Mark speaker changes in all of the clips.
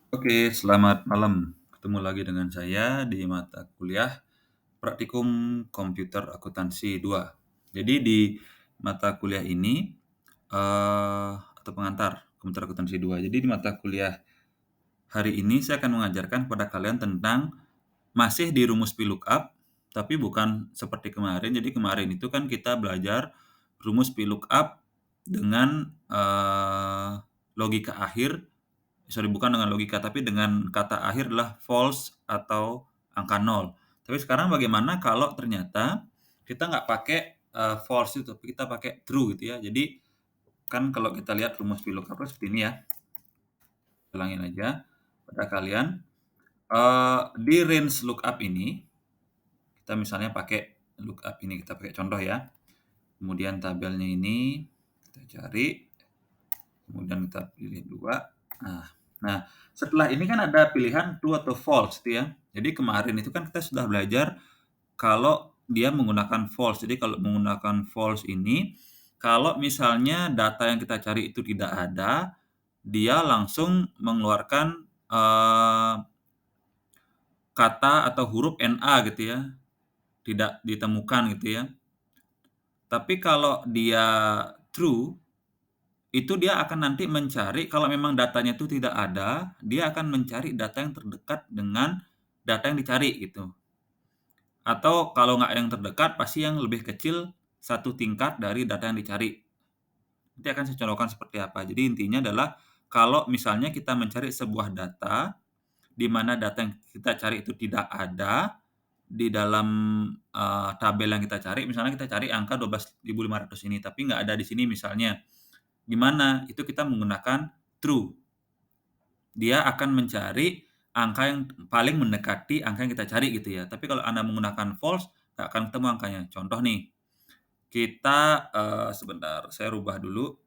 Speaker 1: Oke, selamat malam. Ketemu lagi dengan saya di mata kuliah Praktikum Komputer Akuntansi 2. Jadi di mata kuliah ini, atau pengantar Komputer Akuntansi 2. Jadi di mata kuliah hari ini saya akan mengajarkan kepada kalian tentang masih di rumus VLOOKUP, tapi bukan seperti kemarin. Jadi kemarin itu kan kita belajar rumus VLOOKUP dengan, logika akhir. Bukan dengan logika, tapi dengan kata akhir adalah false atau angka nol. Tapi sekarang bagaimana kalau ternyata kita nggak pakai, false itu, tapi kita pakai true gitu ya. Jadi kan kalau kita lihat rumus VLOOKUP seperti ini ya, ulangin aja pada kalian, di range lookup ini, kita misalnya pakai lookup ini, kita pakai contoh ya. Kemudian tabelnya ini kita cari, kemudian kita pilih 2. Nah, setelah ini kan ada pilihan true atau false gitu ya. Jadi kemarin itu kan kita sudah belajar kalau dia menggunakan false. Jadi kalau menggunakan false ini, kalau misalnya data yang kita cari itu tidak ada, dia langsung mengeluarkan, kata atau huruf NA gitu ya, tidak ditemukan gitu ya. Tapi kalau dia true, itu dia akan nanti mencari kalau memang datanya itu tidak ada, dia akan mencari data yang terdekat dengan data yang dicari gitu. Atau kalau nggak yang terdekat, pasti yang lebih kecil satu tingkat dari data yang dicari. Nanti akan saya contohkan seperti apa. Jadi intinya adalah kalau misalnya kita mencari sebuah data, di mana data yang kita cari itu tidak ada di dalam, tabel yang kita cari, misalnya kita cari angka 12.500 ini, tapi nggak ada di sini misalnya. Gimana? Itu kita menggunakan true. Dia akan mencari angka yang paling mendekati angka yang kita cari gitu ya. Tapi kalau Anda menggunakan false, nggak akan ketemu angkanya. Contoh nih, kita, sebentar saya rubah dulu.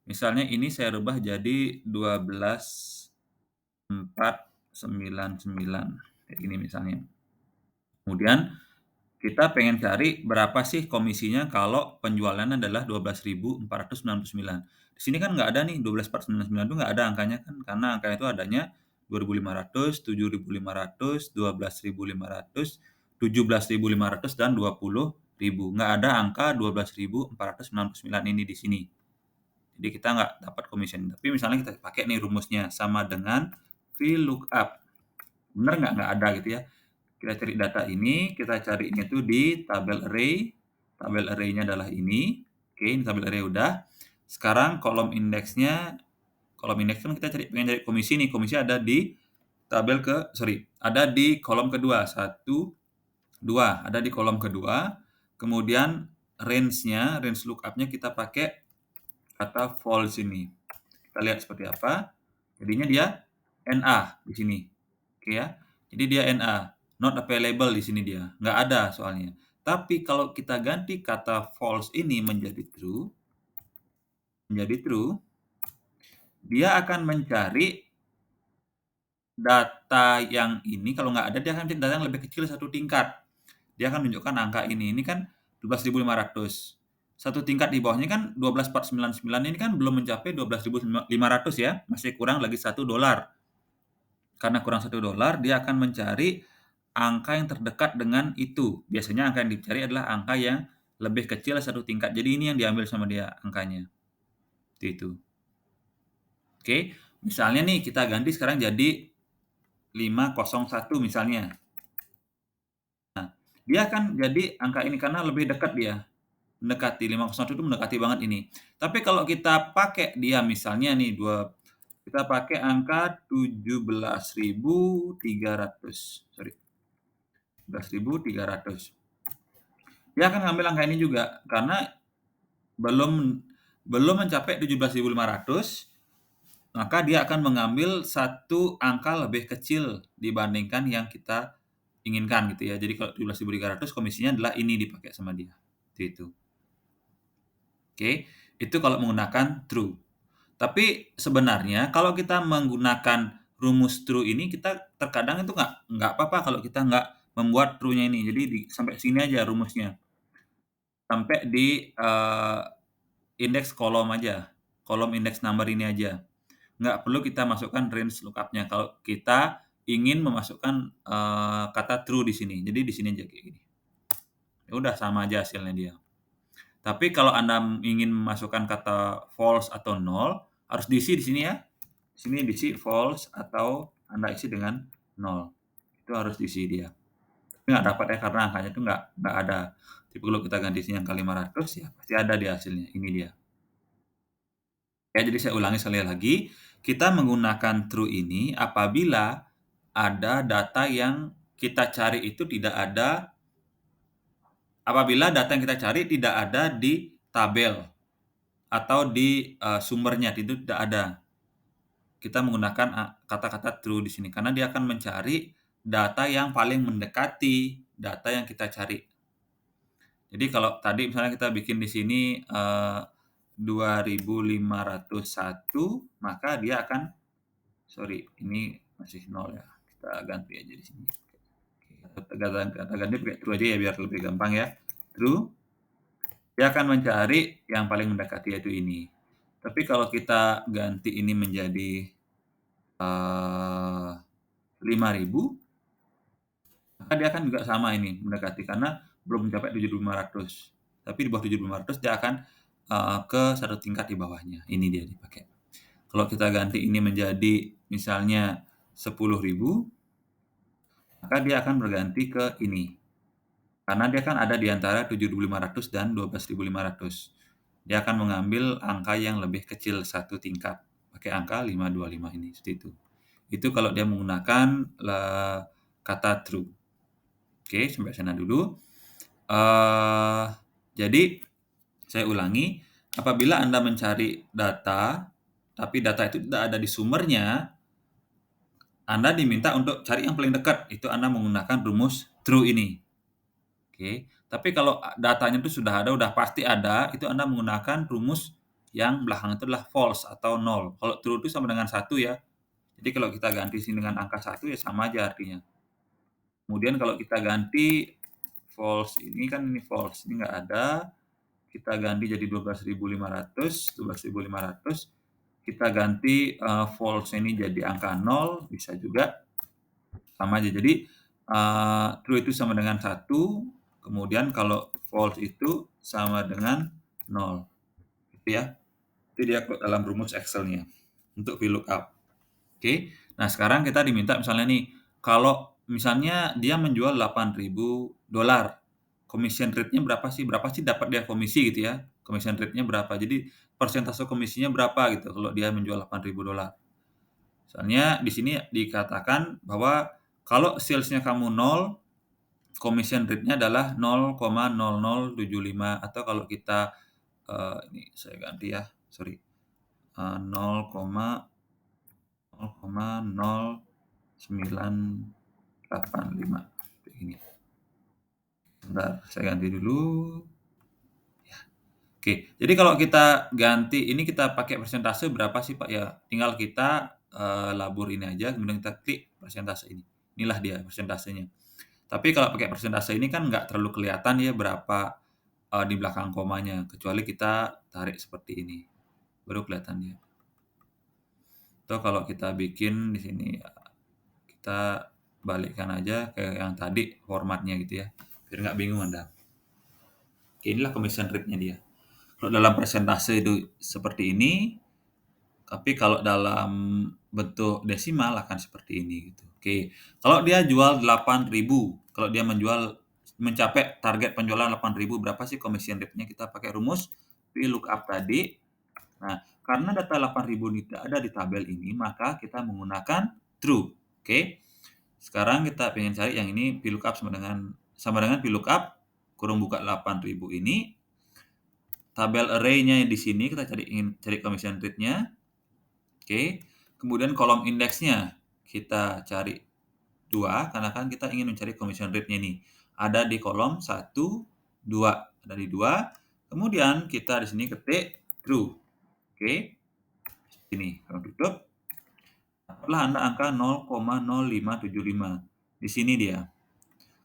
Speaker 1: Misalnya ini saya rubah jadi 12.499, kayak gini misalnya. Kemudian kita pengen cari berapa sih komisinya kalau penjualannya adalah 12.499. Di sini kan nggak ada nih 12.499 itu nggak ada angkanya kan, karena angka itu adanya 2.500, 7.500, 12.500, 17.500 dan 20.000. Nggak ada angka 12.499 ini di sini. Jadi kita nggak dapat commission. Tapi misalnya kita pakai nih rumusnya sama dengan VLOOKUP. Bener nggak? Nggak ada gitu ya. Kita cari data ini, kita carinya itu di tabel array. Tabel array-nya adalah ini. Oke, ini tabel array udah. Sekarang kolom indeks kan kita pengen cari komisi nih. Komisi ada di ada di kolom kedua. 1, 2, ada di kolom kedua. Kemudian range lookup-nya kita pakai kata false ini. Kita lihat seperti apa. Jadinya dia NA di sini. Oke ya. Jadi dia NA, not available di sini dia, nggak ada soalnya. Tapi kalau kita ganti kata false ini menjadi true, dia akan mencari data yang ini, kalau nggak ada dia akan mencari data yang lebih kecil satu tingkat. Dia akan menunjukkan angka ini kan 12.500. Satu tingkat di bawahnya kan 12.499 ini kan belum mencapai 12.500 ya, masih kurang lagi $1. Karena kurang $1, dia akan mencari angka yang terdekat dengan itu. Biasanya angka yang dicari adalah angka yang lebih kecil satu tingkat. Jadi ini yang diambil sama dia angkanya. Itu. Oke, misalnya nih kita ganti sekarang jadi 501 misalnya. Nah, dia akan jadi angka ini karena lebih dekat dia. Mendekati 501 itu mendekati banget ini. Tapi kalau kita pakai dia misalnya nih kita pakai angka 17.300. Sorry. 11.300. Dia akan ngambil angka ini juga karena belum belum mencapai 17.500, maka dia akan mengambil satu angka lebih kecil dibandingkan yang kita inginkan gitu ya. Jadi kalau 17.300 komisinya adalah ini dipakai sama dia. Itu. Oke, itu kalau menggunakan true. Tapi sebenarnya kalau kita menggunakan rumus true ini kita terkadang itu nggak apa-apa kalau kita nggak membuat true-nya ini. Jadi sampai sini aja rumusnya. Sampai di, indeks kolom aja, kolom indeks number ini aja. nggak perlu kita masukkan range lookup-nya kalau kita ingin memasukkan, kata true di sini. Jadi di sini aja kayak gini. Ya udah sama aja hasilnya dia. Tapi kalau Anda ingin memasukkan kata false atau null, harus diisi di sini ya. Di sini diisi false atau Anda isi dengan nol. Itu harus diisi dia. Tapi nggak dapat ya karena angkanya itu nggak ada. Tapi kalau kita ganti sini angka 500 ya pasti ada di hasilnya. Ini dia. Ya, jadi saya ulangi sekali lagi. Kita menggunakan true ini apabila ada data yang kita cari itu tidak ada apabila data yang kita cari tidak ada di tabel atau di, sumbernya, itu tidak ada. Kita menggunakan kata-kata true di sini, karena dia akan mencari data yang paling mendekati data yang kita cari. Jadi kalau tadi misalnya kita bikin di sini, 2.501, maka dia akan sorry, ini masih 0 ya, kita ganti aja di sini. Kita ganti pakai true aja ya biar lebih gampang ya. True, dia akan mencari yang paling mendekati yaitu ini. Tapi kalau kita ganti ini menjadi, 5.000, maka dia akan juga sama ini mendekati karena belum mencapai 7.500. Tapi di bawah 7.500 dia akan, ke satu tingkat di bawahnya. Ini dia dipakai. Kalau kita ganti ini menjadi misalnya 10.000, maka dia akan berganti ke ini. Karena dia kan ada di antara 7.500 dan 12.500. Dia akan mengambil angka yang lebih kecil satu tingkat, pakai angka 525 ini, seperti itu. Itu kalau dia menggunakan kata true. Oke, sampai sana dulu. Jadi saya ulangi, apabila Anda mencari data, tapi data itu tidak ada di sumbernya, Anda diminta untuk cari yang paling dekat, itu Anda menggunakan rumus true ini. Oke, tapi kalau datanya itu sudah ada, udah pasti ada, itu Anda menggunakan rumus yang belakang itu adalah false atau nol. Kalau true itu sama dengan 1 ya. Jadi kalau kita ganti sini dengan angka 1 ya sama aja artinya. Kemudian kalau kita ganti false ini kan ini false, ini nggak ada. Kita ganti jadi 12.500, 12.500. Kita ganti, false ini jadi angka 0, bisa juga. Sama aja. Jadi, true itu sama dengan 1, kemudian kalau false itu sama dengan 0, gitu ya. Itu dia dalam rumus Excel-nya untuk VLOOKUP. Oke. Nah, sekarang kita diminta misalnya nih, kalau misalnya dia menjual $8.000, commission rate-nya berapa sih? Berapa sih dapat dia komisi gitu ya, commission rate-nya berapa. Jadi persentase komisinya berapa gitu kalau dia menjual $8.000. Misalnya di sini dikatakan bahwa kalau sales-nya kamu 0, commission rate-nya adalah 0,0075 atau kalau kita, ini saya ganti ya, sorry, 0,0985 kayak gini. Sebentar, saya ganti dulu. Ya. Oke, jadi kalau kita ganti ini kita pakai persentase berapa sih, Pak? Ya, tinggal kita, labur ini aja kemudian kita klik persentase ini. Inilah dia persentasenya. Tapi kalau pakai persentase ini kan nggak terlalu kelihatan ya berapa, di belakang komanya, kecuali kita tarik seperti ini, baru kelihatan dia. Atau kalau kita bikin di sini, kita balikkan aja kayak yang tadi formatnya gitu ya, biar nggak bingung Anda. Oke, inilah commission rate-nya dia. Kalau dalam persentase itu seperti ini, tapi kalau dalam bentuk desimal akan seperti ini gitu. Oke, kalau dia jual 8.000, kalau dia mencapai target penjualan 8.000, berapa sih commission rate-nya? Kita pakai rumus VLOOKUP tadi. Nah, karena data 8.000 ini tidak ada di tabel ini, maka kita menggunakan true. Oke. Sekarang kita pengen cari yang ini VLOOKUP sama dengan VLOOKUP kurung buka 8.000 ini. Tabel array-nya di sini kita ingin cari commission rate-nya. Oke. Kemudian kolom indeksnya kita cari 2 karena kan kita ingin mencari commission rate-nya ini. Ada di kolom 1, 2, ada di 2. Kemudian kita di sini ketik true. Oke. Ini kalau tutup, dapatlah Anda angka 0,0575. Di sini dia.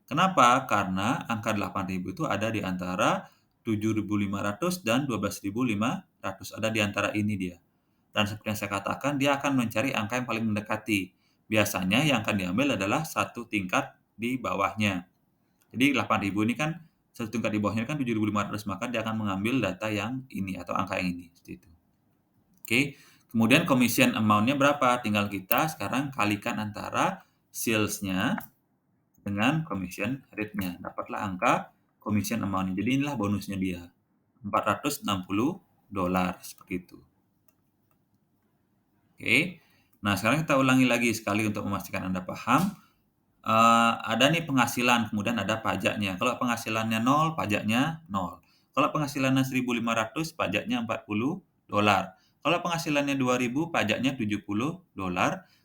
Speaker 1: Kenapa? Karena angka 8.000 itu ada di antara 7.500 dan 12.500. Ada di antara ini dia. dan seperti yang saya katakan dia akan mencari angka yang paling mendekati. Biasanya yang akan diambil adalah satu tingkat di bawahnya. Jadi 8.000 ini kan satu tingkat di bawahnya kan 7.500, maka dia akan mengambil data yang ini atau angka yang ini, seperti itu. Oke, kemudian commission amount-nya berapa? Tinggal kita sekarang kalikan antara sales-nya dengan commission rate-nya. Dapatlah angka commission amount-nya. Jadi inilah bonusnya dia, $460 seperti itu. Oke. Nah, sekarang kita ulangi lagi sekali untuk memastikan Anda paham. Ada nih penghasilan, kemudian ada pajaknya. Kalau penghasilannya 0, pajaknya 0. Kalau penghasilannya 1.500, pajaknya $40. Kalau penghasilannya 2.000, pajaknya $70.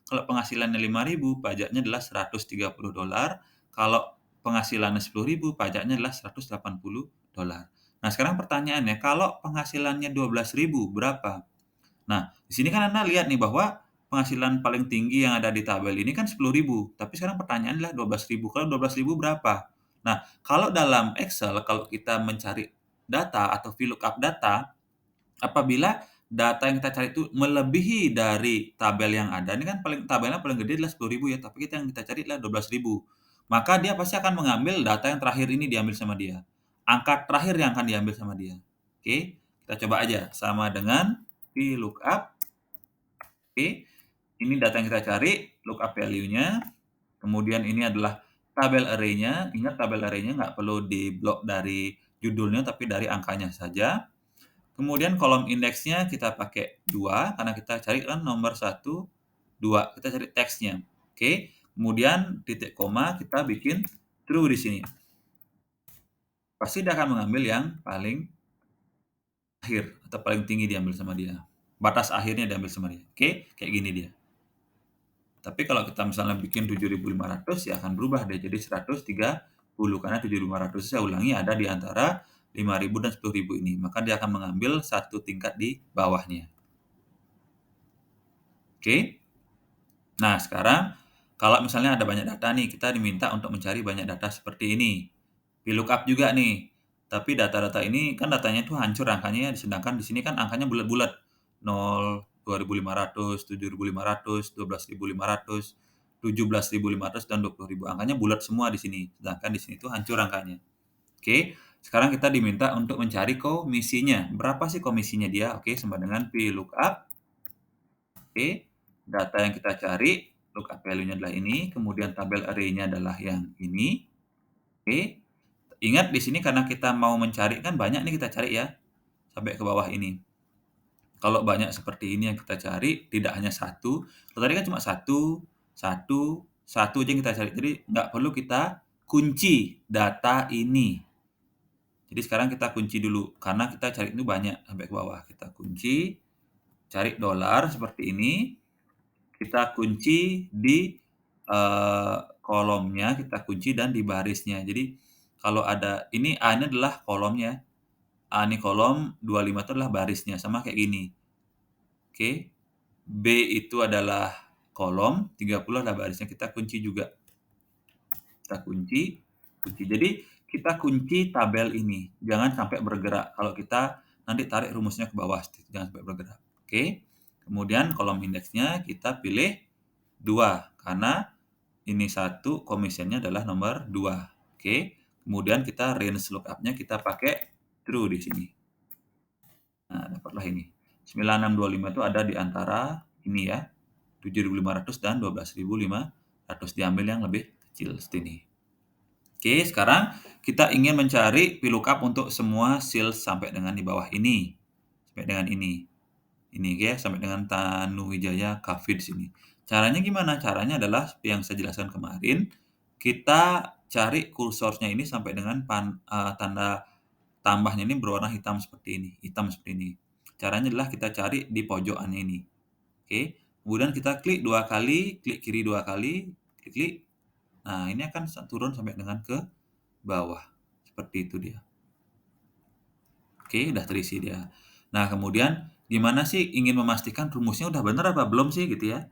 Speaker 1: Kalau penghasilannya 5.000, pajaknya adalah $130. Kalau penghasilannya 10.000, pajaknya adalah $180. Nah, sekarang pertanyaannya, kalau penghasilannya 12.000, berapa? Nah, di sini kan Anda lihat nih bahwa penghasilan paling tinggi yang ada di tabel ini kan 10.000, tapi sekarang pertanyaannya adalah 12.000. Kalau 12.000 berapa? Nah, kalau dalam Excel, kalau kita mencari data atau VLOOKUP data, apabila data yang kita cari itu melebihi dari tabel yang ada, ini kan tabelnya paling gede adalah 10.000 ya, tapi yang kita cari adalah 12.000. Maka dia pasti akan mengambil data yang terakhir ini diambil sama dia. Angka terakhir yang akan diambil sama dia. Oke, kita coba aja. Sama dengan VLOOKUP. Oke, ini data yang kita cari, lookup value-nya, kemudian ini adalah tabel array-nya. Ingat tabel array-nya nggak perlu diblok dari judulnya, tapi dari angkanya saja. Kemudian kolom indeksnya kita pakai 2, karena kita cari kan nomor 1, 2. Kita cari teksnya. Oke, kemudian titik koma kita bikin true di sini. Pasti dia akan mengambil yang paling akhir atau paling tinggi diambil sama dia. Batas akhirnya diambil sama dia. Oke, kayak gini dia. Tapi kalau kita misalnya bikin 7.500 ya akan berubah deh jadi 130 karena 7.500 saya ulangi ada di antara 5.000 dan 10.000 ini. Maka dia akan mengambil satu tingkat di bawahnya. Oke. Nah, sekarang kalau misalnya ada banyak data nih, kita diminta untuk mencari banyak data seperti ini. VLOOKUP juga nih. Tapi data-data ini kan datanya itu hancur angkanya, sedangkan di sini kan angkanya bulat-bulat. 0, 2.500, 7.500, 12.500, 17.500 dan 20.000. Angkanya bulat semua di sini. Sedangkan di sini itu hancur angkanya. Oke, sekarang kita diminta untuk mencari komisinya. Berapa sih komisinya dia? Oke, sama dengan VLOOKUP. Oke, data yang kita cari, lookup value-nya adalah ini, kemudian tabel array-nya adalah yang ini. Oke, ingat di sini karena kita mau mencari kan banyak nih kita cari ya, sampai ke bawah ini. Kalau banyak seperti ini yang kita cari, tidak hanya satu. Kalau tadi kan cuma satu, satu, satu aja yang kita cari. Jadi nggak perlu kita kunci data ini. Jadi sekarang kita kunci dulu, karena kita cari itu banyak sampai ke bawah. Kita kunci, cari dolar seperti ini. Kita kunci di kolomnya, kita kunci dan di barisnya. Jadi kalau ada ini A ini adalah kolomnya. A ini kolom, 25 itu adalah barisnya, sama kayak gini. Oke. B itu adalah kolom, 30 adalah barisnya. Kita kunci juga. Kita kunci, kunci. Jadi kita kunci tabel ini. Jangan sampai bergerak. Kalau kita nanti tarik rumusnya ke bawah, jangan sampai bergerak. Oke. Kemudian kolom indeksnya kita pilih 2 karena ini 1, commission-nya adalah nomor 2. Oke. Kemudian kita range lookup-nya kita pakai true di sini. Nah, dapatlah ini. 9625 itu ada di antara ini ya, 7.500 dan 12.500. Diambil yang lebih kecil seperti ini. Oke, sekarang kita ingin mencari VLOOKUP untuk semua sales sampai dengan di bawah ini. Sampai dengan ini. Ini ya, sampai dengan Tanuwijaya Cafe di sini. Caranya gimana? Caranya adalah seperti yang saya jelaskan kemarin, kita cari kursornya ini sampai dengan tanda tambahnya ini berwarna hitam seperti ini, Caranya adalah kita cari di pojokannya ini. Oke, kemudian kita klik 2 kali, klik kiri 2 kali, klik. Nah, ini akan turun sampai dengan ke bawah. Seperti itu dia. Oke, udah terisi dia. Nah, kemudian gimana sih ingin memastikan rumusnya udah bener apa belum sih gitu ya.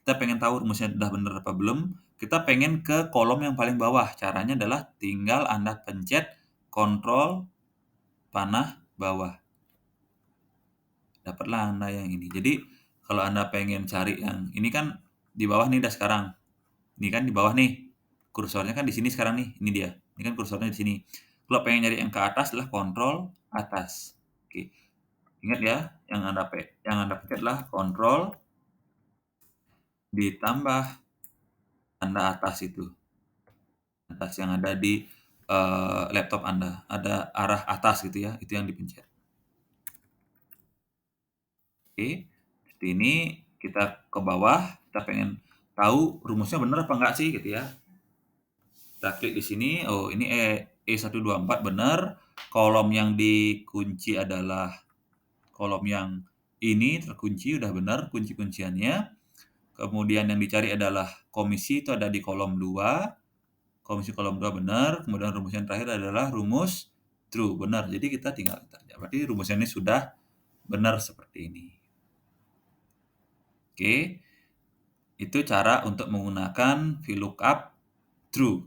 Speaker 1: Kita pengen tahu rumusnya udah bener apa belum, kita pengen ke kolom yang paling bawah. Caranya adalah tinggal Anda pencet kontrol panah bawah. Dapatlah Anda yang ini. Jadi Kalau Anda pengen cari yang ini kan di bawah nih udah sekarang. Ini kan di bawah nih. Kursornya kan di sini sekarang nih. Ini dia. Ini kan kursornya di sini. Kalau pengen nyari yang ke atas adalah kontrol atas. Oke. Ingat ya, yang Anda pencet adalah kontrol ditambah tanda atas itu. Atas yang ada di laptop Anda. Ada arah atas gitu ya. Itu yang dipencet. Oke. Seperti ini kita ke bawah, kita pengen tahu rumusnya benar apa enggak sih gitu ya. Kita klik di sini, oh ini E124 benar, kolom yang dikunci adalah kolom yang ini terkunci udah benar kunci-kunciannya. Kemudian yang dicari adalah komisi itu ada di kolom 2, komisi kolom 2 benar, kemudian rumus yang terakhir adalah rumus true, benar. Jadi kita tinggal enter aja. Berarti rumusnya ini sudah benar seperti ini. Oke, itu cara untuk menggunakan VLOOKUP true.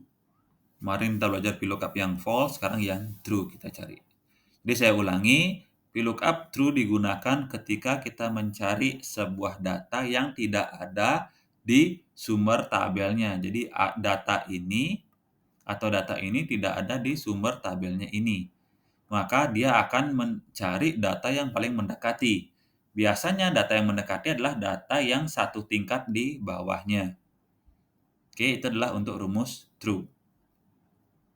Speaker 1: Kemarin kita belajar VLOOKUP yang false, sekarang yang true kita cari. Jadi saya ulangi, VLOOKUP true digunakan ketika kita mencari sebuah data yang tidak ada di sumber tabelnya. Jadi data ini atau data ini tidak ada di sumber tabelnya ini. Maka dia akan mencari data yang paling mendekati. Biasanya data yang mendekati adalah data yang satu tingkat di bawahnya. Oke, itu adalah untuk rumus true.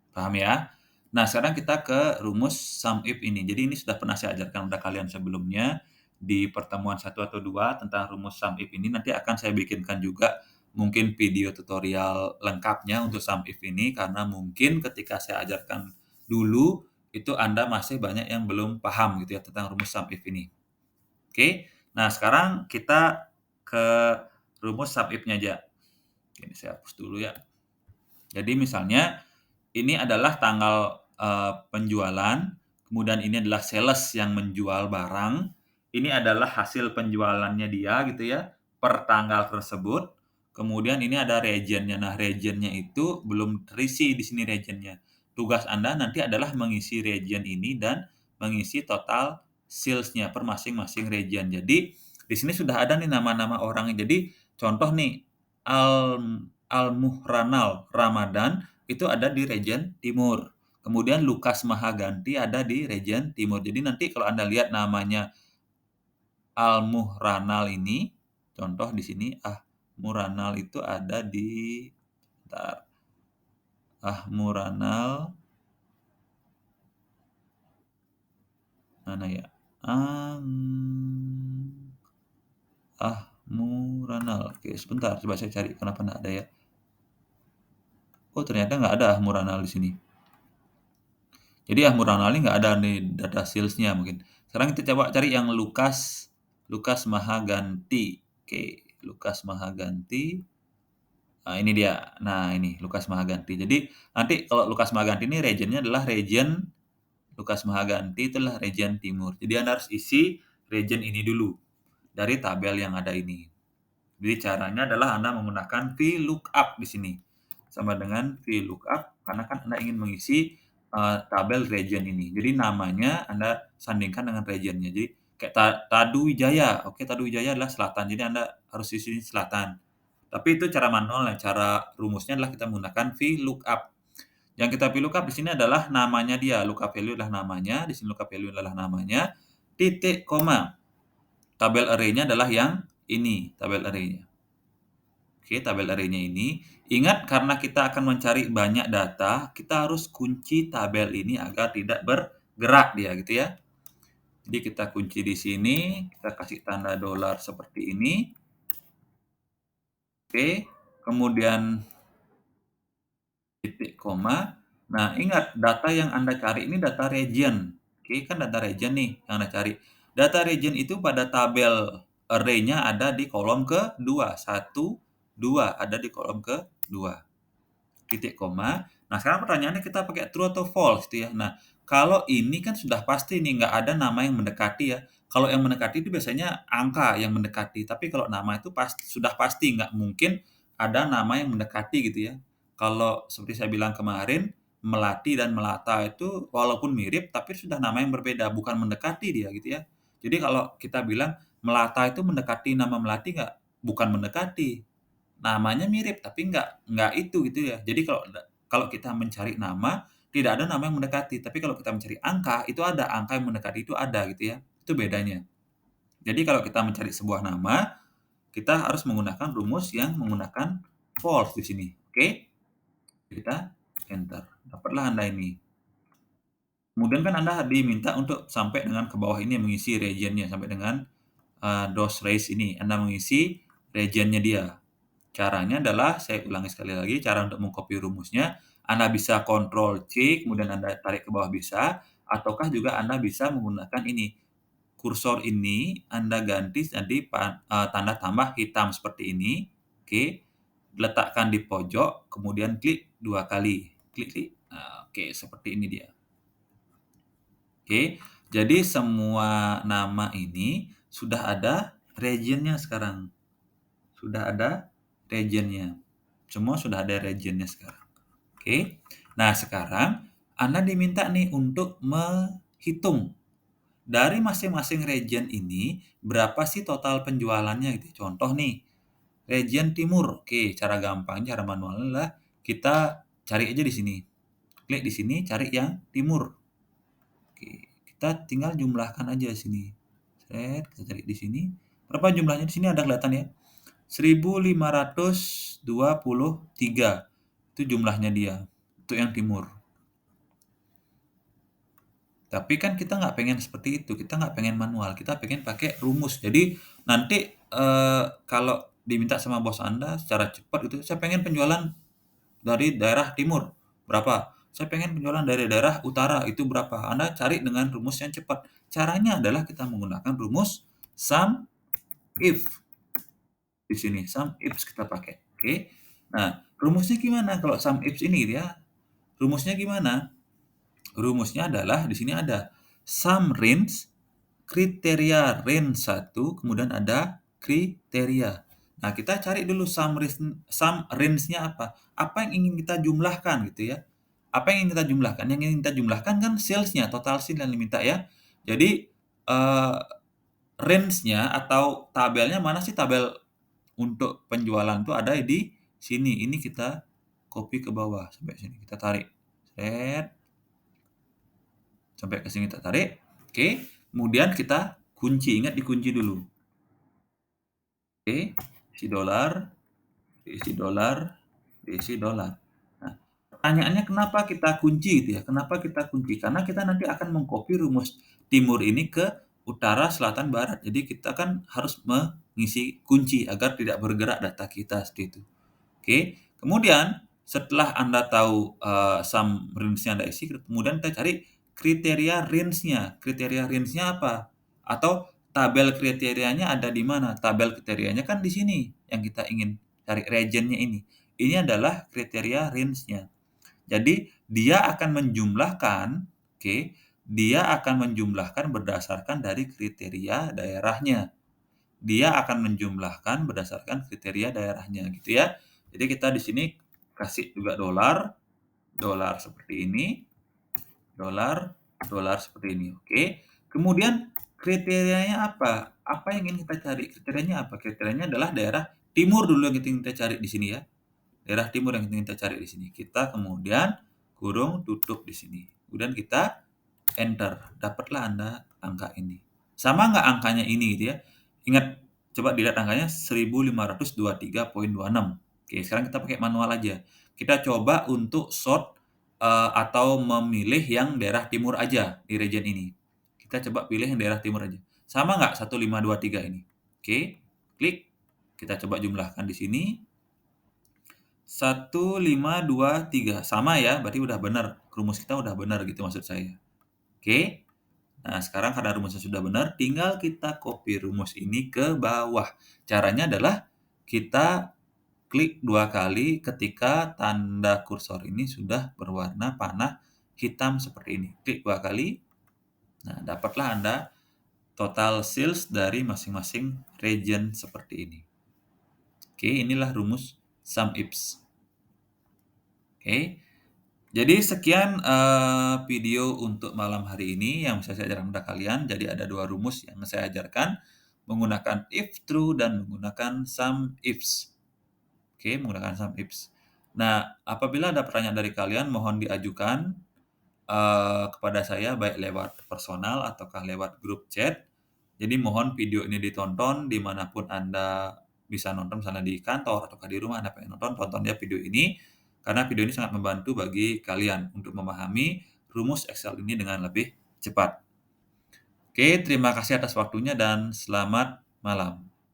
Speaker 1: Paham ya? Nah, sekarang kita ke rumus sum if ini. Jadi ini sudah pernah saya ajarkan pada kalian sebelumnya di pertemuan 1 atau 2 tentang rumus sum if ini. Nanti akan saya bikinkan juga mungkin video tutorial lengkapnya untuk sum if ini karena mungkin ketika saya ajarkan dulu itu Anda masih banyak yang belum paham gitu ya tentang rumus sum if ini. Oke. Nah, sekarang kita ke rumus sum if-nya aja. Ini saya hapus dulu ya. Jadi misalnya ini adalah tanggal, penjualan, kemudian ini adalah sales yang menjual barang, ini adalah hasil penjualannya dia gitu ya, per tanggal tersebut, kemudian ini ada region-nya. Nah, region-nya itu belum terisi di sini region-nya. Tugas Anda nanti adalah mengisi region ini dan mengisi total sales-nya per masing-masing region. Jadi, di sini sudah ada nih nama-nama orang. Jadi, contoh nih, Al-Muhranal Ramadan itu ada di region timur. Kemudian Lukas Mahaganti ada di region timur. Jadi nanti kalau Anda lihat namanya Al-Muhranal ini, contoh di sini Muhranal itu ada di bentar, Muhranal mana ya? Muhranal. Oke, sebentar coba saya cari kenapa enggak ada ya. Oh, ternyata nggak ada Muhranal di sini. Jadi Muhranal ini nggak ada nih data sales-nya mungkin. Sekarang kita coba cari yang Lukas Mahaganti. Oke, Lukas Mahaganti. Nah, ini dia. Nah, ini Lukas Mahaganti. Jadi nanti kalau Lukas Mahaganti ini region-nya adalah region Lukas Mahaganti itulah region timur. Jadi Anda harus isi region ini dulu dari tabel yang ada ini. Jadi caranya adalah Anda menggunakan VLOOKUP di sini. Sama dengan VLOOKUP karena kan Anda ingin mengisi tabel region ini. Jadi namanya Anda sandingkan dengan region-nya. Jadi kayak Taduwijaya. Oke, Taduwijaya adalah selatan. Jadi Anda harus isi selatan. Tapi itu cara manualnya. Cara rumusnya adalah kita menggunakan VLOOKUP. Yang kita VLOOKUP di sini adalah namanya dia. Lookup value adalah namanya. Di sini lookup value adalah namanya. Titik, koma. Tabel array-nya adalah yang ini, tabel array-nya. Oke, tabel array-nya ini. Ingat karena kita akan mencari banyak data, kita harus kunci tabel ini agar tidak bergerak dia gitu ya. Jadi kita kunci di sini, kita kasih tanda dolar seperti ini. Oke, kemudian titik koma. Nah, ingat data yang Anda cari ini data region. Oke, kan data region nih yang Anda cari. Data region itu pada tabel array-nya ada di kolom ke-2. 1, 2 ada di kolom ke-2. Titik koma. Nah, sekarang pertanyaannya kita pakai true atau false gitu ya. Nah, kalau ini kan sudah pasti nih nggak ada nama yang mendekati ya. Kalau yang mendekati itu biasanya angka yang mendekati, tapi kalau nama itu sudah pasti nggak mungkin ada nama yang mendekati gitu ya. Kalau seperti saya bilang kemarin, melati dan melata itu walaupun mirip tapi sudah nama yang berbeda, bukan mendekati dia gitu ya. Jadi kalau kita bilang Melata itu mendekati nama melati nggak? Bukan mendekati, namanya mirip tapi nggak itu gitu ya. Jadi kalau kita mencari nama, tidak ada nama yang mendekati, tapi kalau kita mencari angka, itu ada, angka yang mendekati itu ada gitu ya, itu bedanya. Jadi kalau kita mencari sebuah nama, kita harus menggunakan rumus yang menggunakan false di sini, oke? Kita enter, dapatlah Anda ini. Kemudian kan Anda diminta untuk sampai dengan ke bawah ini mengisi region-nya sampai dengan DOS race ini, Anda mengisi region-nya dia. Caranya adalah, saya ulangi sekali lagi, cara untuk mengcopy rumusnya, Anda bisa Ctrl C, kemudian Anda tarik ke bawah bisa, ataukah juga Anda bisa menggunakan ini, kursor ini Anda ganti jadi tanda tambah hitam seperti ini, oke, letakkan di pojok, kemudian klik 2 kali, klik, nah, oke, seperti ini dia. Oke, jadi semua nama ini sudah ada region-nya sekarang. Sudah ada region-nya. Semua sudah ada region-nya sekarang. Oke. Nah, sekarang Anda diminta nih untuk menghitung dari masing-masing region ini berapa sih total penjualannya gitu. Contoh nih, region timur. Oke, cara gampangnya, cara manualnya adalah kita cari aja di sini. Klik di sini, cari yang timur. Oke, kita tinggal jumlahkan aja sini. Kita cari di sini. Berapa jumlahnya di sini ada kelihatan ya? 1523. Itu jumlahnya dia. Untuk yang timur. Tapi kan kita nggak pengen seperti itu. Kita nggak pengen manual. Kita pengen pakai rumus. Jadi nanti kalau diminta sama bos Anda secara cepat itu, saya pengen penjualan dari daerah timur. Berapa? Saya pengen penjualan dari daerah utara, itu berapa? Anda cari dengan rumus yang cepat. Caranya adalah kita menggunakan rumus sum if. Di sini sum ifs kita pakai. Oke. Nah, rumusnya gimana kalau sum ifs ini ya? Rumusnya gimana? Rumusnya adalah di sini ada sum range, kriteria range 1, kemudian ada kriteria. Nah, kita cari dulu sum range-nya apa? Apa yang ingin kita jumlahkan gitu ya. Apa yang ingin kita jumlahkan? Yang ingin kita jumlahkan kan sales-nya, total sales yang diminta ya. Jadi, range-nya atau tabelnya mana sih, tabel untuk penjualan tuh ada di sini. Ini kita copy ke bawah sampai sini. Kita tarik. Set. Sampai ke sini kita tarik. Oke. Kemudian kita kunci. Ingat dikunci dulu. Oke. Isi dolar. Diisi dolar. Diisi dolar. Nah, pertanyaannya kenapa kita kunci gitu ya? Kenapa kita kunci? Karena kita nanti akan mengcopy rumus timur ini ke utara, selatan, barat. Jadi kita kan harus mengisi kunci agar tidak bergerak data kita seperti itu. Oke, kemudian setelah Anda tahu, sum range-nya Anda isi, kemudian kita cari kriteria range-nya. Kriteria range-nya apa? Atau tabel kriterianya ada di mana? Tabel kriterianya kan di sini yang kita ingin cari region-nya ini. Ini adalah kriteria range-nya. Jadi dia akan menjumlahkan, oke, dia akan menjumlahkan berdasarkan dari kriteria daerahnya. Dia akan menjumlahkan berdasarkan kriteria daerahnya gitu ya. Jadi kita di sini kasih juga dolar, dolar seperti ini, dolar, dolar seperti ini. Oke. Kemudian kriterianya apa? Apa yang ingin kita cari? Kriterianya apa? Kriterianya adalah daerah timur dulu yang ingin kita cari di sini ya. Daerah timur yang ingin kita cari di sini. Kita kemudian kurung tutup di sini. Kemudian kita enter. Dapatlah Anda angka ini. Sama nggak angkanya ini gitu ya? Ingat, coba dilihat angkanya 1523,26. Oke, sekarang kita pakai manual aja. Kita coba untuk sort atau memilih yang daerah timur aja di region ini. Kita coba pilih yang daerah timur aja. Sama nggak 1523 ini? Oke, klik. Kita coba jumlahkan di sini. 1523 sama ya, berarti udah benar. Rumus kita udah benar gitu maksud saya. Oke. Nah, sekarang karena rumusnya sudah benar, tinggal kita copy rumus ini ke bawah. Caranya adalah kita klik 2 kali ketika tanda kursor ini sudah berwarna panah hitam seperti ini. Klik 2 kali. Nah, dapatlah Anda total sales dari masing-masing region seperti ini. Oke, inilah rumus sum ifs. Oke. Jadi sekian, video untuk malam hari ini yang bisa saya ajarkan kepada kalian. Jadi ada 2 rumus yang saya ajarkan. menggunakan if true dan menggunakan some ifs. Oke, menggunakan some ifs. Nah, apabila ada pertanyaan dari kalian mohon diajukan, kepada saya baik lewat personal ataukah lewat grup chat. Jadi mohon video ini ditonton dimanapun Anda bisa nonton, misalnya di kantor ataukah di rumah Anda pengen nonton, tonton ya video ini, karena video ini sangat membantu bagi kalian untuk memahami rumus Excel ini dengan lebih cepat. Oke, terima kasih atas waktunya dan selamat malam.